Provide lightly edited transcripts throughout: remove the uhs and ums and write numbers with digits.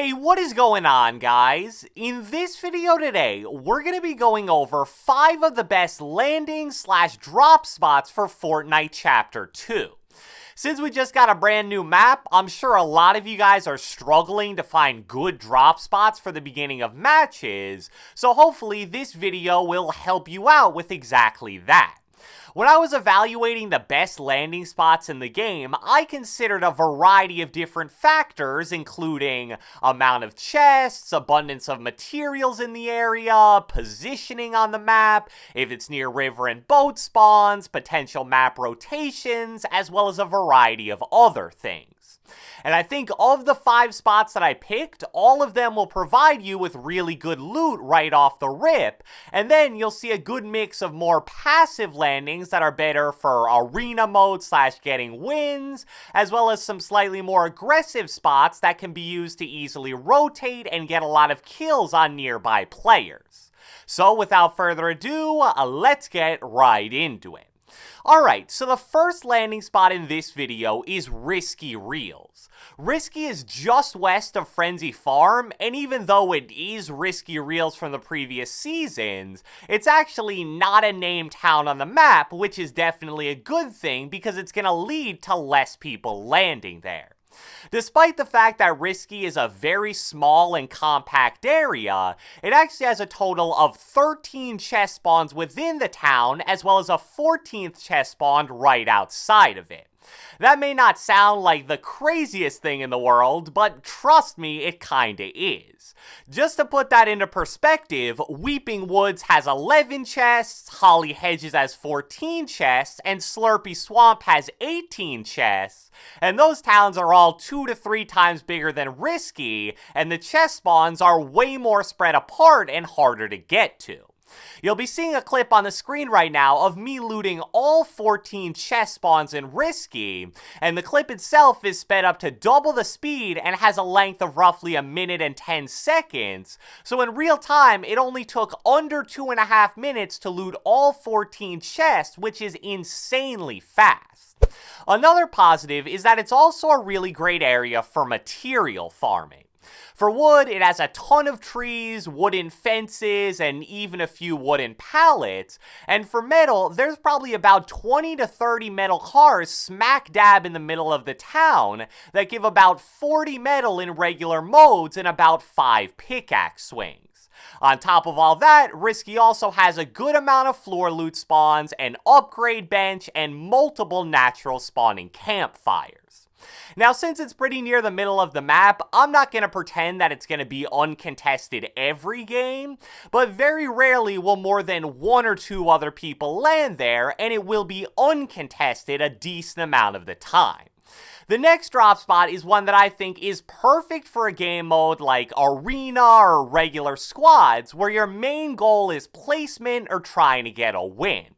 Hey, what is going on, guys? In this video today, we're going to be going over 5 of the best landing / drop spots for Fortnite Chapter 2. Since we just got a brand new map, I'm sure a lot of you guys are struggling to find good drop spots for the beginning of matches, so hopefully this video will help you out with exactly that. When I was evaluating the best landing spots in the game, I considered a variety of different factors, including amount of chests, abundance of materials in the area, positioning on the map, if it's near river and boat spawns, potential map rotations, as well as a variety of other things. And I think of the 5 spots that I picked, all of them will provide you with really good loot right off the rip, and then you'll see a good mix of more passive landings that are better for arena mode / getting wins, as well as some slightly more aggressive spots that can be used to easily rotate and get a lot of kills on nearby players. So without further ado, let's get right into it. Alright, so the first landing spot in this video is Risky Reels. Risky is just west of Frenzy Farm, and even though it is Risky Reels from the previous seasons, it's actually not a named town on the map, which is definitely a good thing because it's going to lead to less people landing there. Despite the fact that Risky is a very small and compact area, it actually has a total of 13 chest spawns within the town, as well as a 14th chest spawn right outside of it. That may not sound like the craziest thing in the world, but trust me, it kinda is. Just to put that into perspective, Weeping Woods has 11 chests, Holly Hedges has 14 chests, and Slurpy Swamp has 18 chests, and those towns are all 2 to 3 times bigger than Risky, and the chest spawns are way more spread apart and harder to get to. You'll be seeing a clip on the screen right now of me looting all 14 chest spawns in Risky, and the clip itself is sped up to double the speed and has a length of roughly 1 minute and 10 seconds, so in real time it only took under 2.5 minutes to loot all 14 chests, which is insanely fast. Another positive is that it's also a really great area for material farming. For wood, it has a ton of trees, wooden fences, and even a few wooden pallets, and for metal, there's probably about 20 to 30 metal cars smack dab in the middle of the town that give about 40 metal in regular modes and about 5 pickaxe swings. On top of all that, Risky also has a good amount of floor loot spawns, an upgrade bench, and multiple natural spawning campfires. Now, since it's pretty near the middle of the map, I'm not going to pretend that it's going to be uncontested every game, but very rarely will more than 1 or 2 other people land there, and it will be uncontested a decent amount of the time. The next drop spot is one that I think is perfect for a game mode like Arena or regular squads, where your main goal is placement or trying to get a win.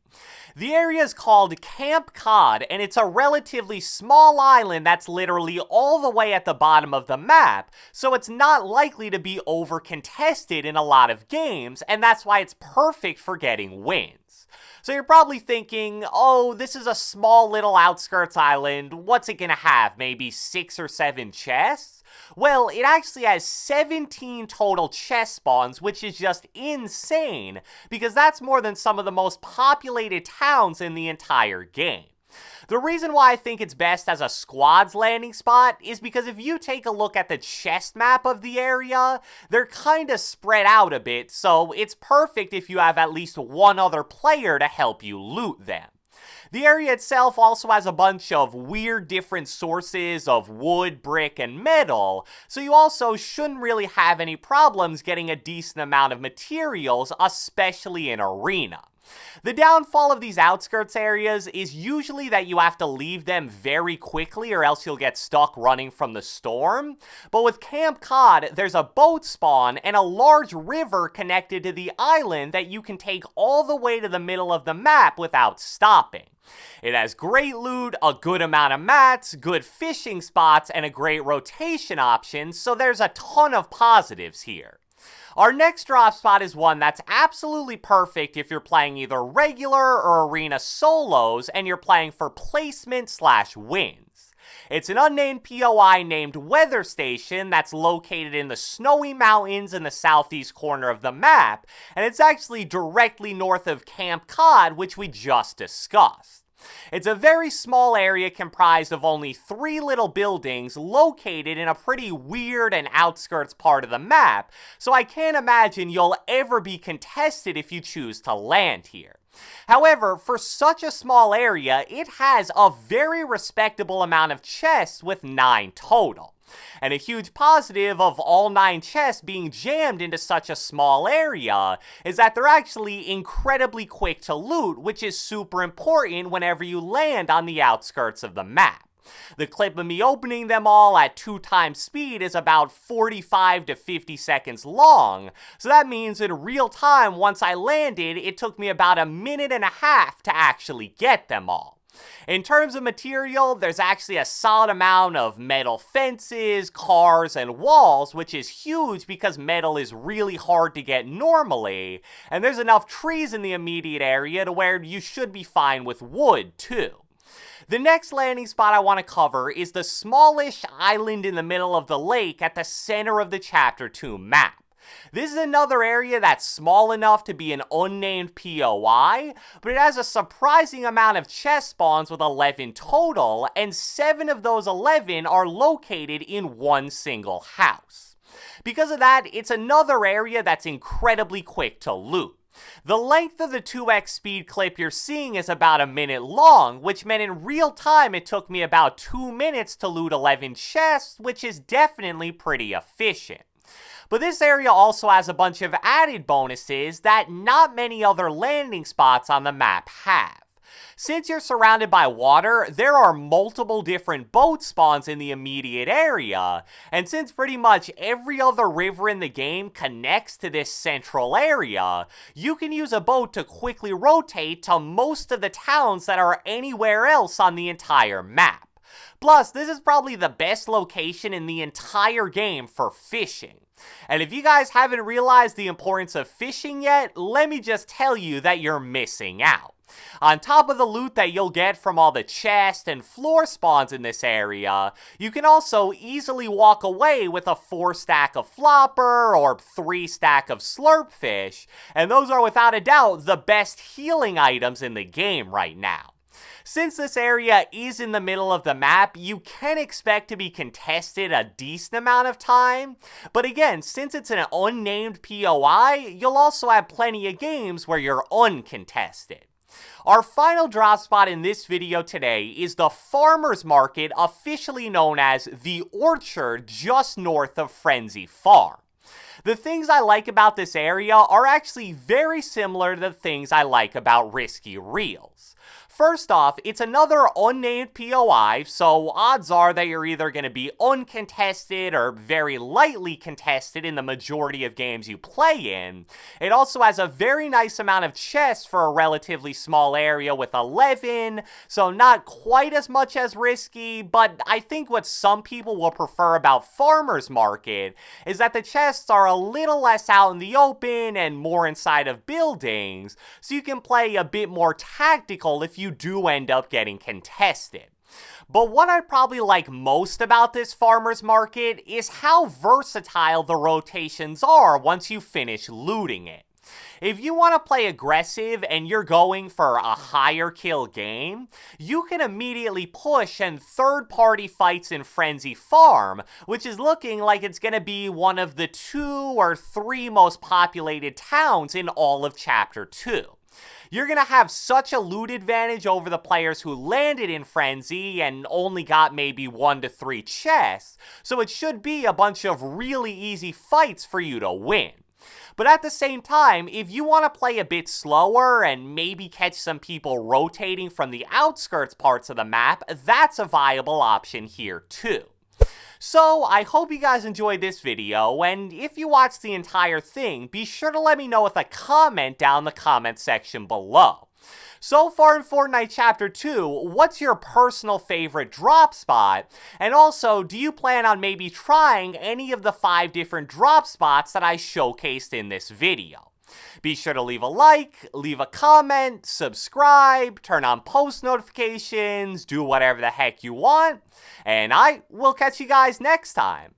The area is called Camp Cod, and it's a relatively small island that's literally all the way at the bottom of the map, so it's not likely to be over-contested in a lot of games, and that's why it's perfect for getting wins. So you're probably thinking, oh, this is a small little outskirts island, what's it gonna have, maybe 6 or 7 chests? Well, it actually has 17 total chest spawns, which is just insane, because that's more than some of the most populated towns in the entire game. The reason why I think it's best as a squad's landing spot is because if you take a look at the chest map of the area, they're kinda spread out a bit, so it's perfect if you have at least one other player to help you loot them. The area itself also has a bunch of weird different sources of wood, brick, and metal, so you also shouldn't really have any problems getting a decent amount of materials, especially in Arena. The downfall of these outskirts areas is usually that you have to leave them very quickly or else you'll get stuck running from the storm, but with Camp Cod, there's a boat spawn and a large river connected to the island that you can take all the way to the middle of the map without stopping. It has great loot, a good amount of mats, good fishing spots, and a great rotation option, so there's a ton of positives here. Our next drop spot is one that's absolutely perfect if you're playing either regular or arena solos and you're playing for placement / wins. It's an unnamed POI named Weather Station that's located in the Snowy Mountains in the southeast corner of the map, and it's actually directly north of Camp Cod, which we just discussed. It's a very small area comprised of only 3 little buildings located in a pretty weird and outskirts part of the map, so I can't imagine you'll ever be contested if you choose to land here. However, for such a small area, it has a very respectable amount of chests with 9 total. And a huge positive of all 9 chests being jammed into such a small area is that they're actually incredibly quick to loot, which is super important whenever you land on the outskirts of the map. The clip of me opening them all at 2 times speed is about 45 to 50 seconds long, so that means in real time once I landed, it took me about a minute and a half to actually get them all. In terms of material, there's actually a solid amount of metal fences, cars, and walls, which is huge because metal is really hard to get normally, and there's enough trees in the immediate area to where you should be fine with wood, too. The next landing spot I want to cover is the smallish island in the middle of the lake at the center of the Chapter 2 map. This is another area that's small enough to be an unnamed POI, but it has a surprising amount of chest spawns with 11 total, and 7 of those 11 are located in one single house. Because of that, it's another area that's incredibly quick to loot. The length of the 2x speed clip you're seeing is about a minute long, which meant in real time it took me about 2 minutes to loot 11 chests, which is definitely pretty efficient. But this area also has a bunch of added bonuses that not many other landing spots on the map have. Since you're surrounded by water, there are multiple different boat spawns in the immediate area, and since pretty much every other river in the game connects to this central area, you can use a boat to quickly rotate to most of the towns that are anywhere else on the entire map. Plus, this is probably the best location in the entire game for fishing. And if you guys haven't realized the importance of fishing yet, let me just tell you that you're missing out. On top of the loot that you'll get from all the chest and floor spawns in this area, you can also easily walk away with a 4 stack of flopper or 3 stack of slurp fish, and those are without a doubt the best healing items in the game right now. Since this area is in the middle of the map, you can expect to be contested a decent amount of time, but again, since it's an unnamed POI, you'll also have plenty of games where you're uncontested. Our final drop spot in this video today is the Farmer's Market, officially known as The Orchard, just north of Frenzy Farm. The things I like about this area are actually very similar to the things I like about Risky Reels. First off, it's another unnamed POI, so odds are that you're either going to be uncontested or very lightly contested in the majority of games you play in. It also has a very nice amount of chests for a relatively small area with 11, so not quite as much as Risky, but I think what some people will prefer about Farmer's Market is that the chests are a little less out in the open and more inside of buildings, so you can play a bit more tactical if you do end up getting contested. But what I probably like most about this Farmer's Market is how versatile the rotations are once you finish looting it. If you want to play aggressive and you're going for a higher kill game, you can immediately push and third-party fights in Frenzy Farm, which is looking like it's going to be one of the 2 or 3 most populated towns in all of Chapter 2. You're going to have such a loot advantage over the players who landed in Frenzy and only got maybe 1 to 3 chests, so it should be a bunch of really easy fights for you to win. But at the same time, if you want to play a bit slower and maybe catch some people rotating from the outskirts parts of the map, that's a viable option here too. So, I hope you guys enjoyed this video, and if you watched the entire thing, be sure to let me know with a comment down in the comment section below. So far in Fortnite Chapter 2, what's your personal favorite drop spot? And also, do you plan on maybe trying any of the 5 different drop spots that I showcased in this video? Be sure to leave a like, leave a comment, subscribe, turn on post notifications, do whatever the heck you want, and I will catch you guys next time.